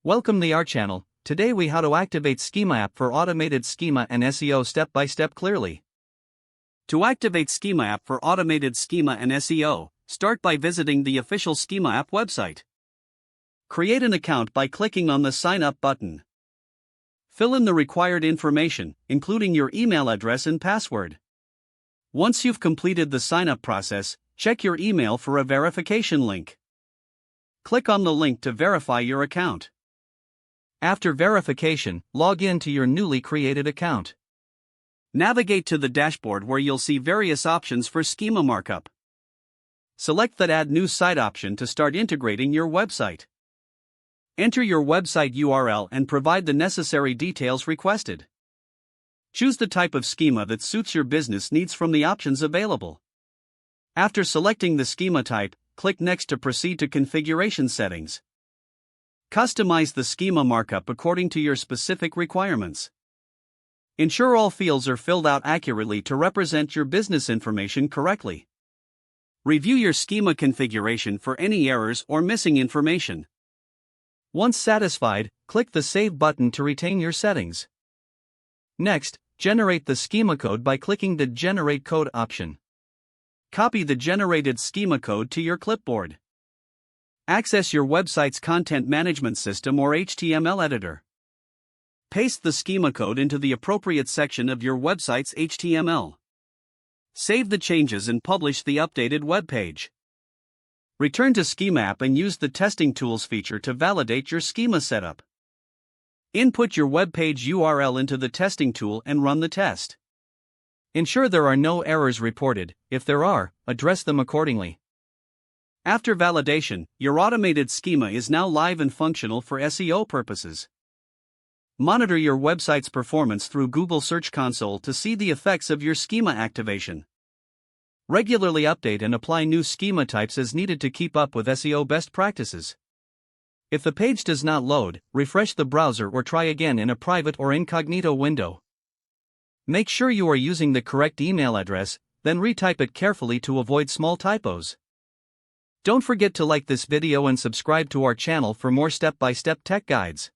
Welcome to our channel. Today we how to activate SchemaApp for automated schema and SEO step by step clearly. To activate SchemaApp for automated schema and SEO, start by visiting the official SchemaApp website. Create an account by clicking on the Sign Up button. Fill in the required information, including your email address and password. Once you've completed the sign-up process, check your email for a verification link. Click on the link to verify your account. After verification, log in to your newly created account. Navigate to the dashboard where you'll see various options for schema markup. Select the Add New Site option to start integrating your website. Enter your website URL and provide the necessary details requested. Choose the type of schema that suits your business needs from the options available. After selecting the schema type, click Next to proceed to configuration settings. Customize the schema markup according to your specific requirements. Ensure all fields are filled out accurately to represent your business information correctly. Review your schema configuration for any errors or missing information. Once satisfied, click the Save button to retain your settings. Next, generate the schema code by clicking the Generate Code option. Copy the generated schema code to your clipboard. Access your website's content management system or HTML editor. Paste the schema code into the appropriate section of your website's HTML. Save the changes and publish the updated web page. Return to SchemaApp and use the Testing Tools feature to validate your schema setup. Input your web page URL into the testing tool and run the test. Ensure there are no errors reported. If there are, address them accordingly. After validation, your automated schema is now live and functional for SEO purposes. Monitor your website's performance through Google Search Console to see the effects of your schema activation. Regularly update and apply new schema types as needed to keep up with SEO best practices. If the page does not load, refresh the browser or try again in a private or incognito window. Make sure you are using the correct email address, then retype it carefully to avoid small typos. Don't forget to like this video and subscribe to our channel for more step-by-step tech guides.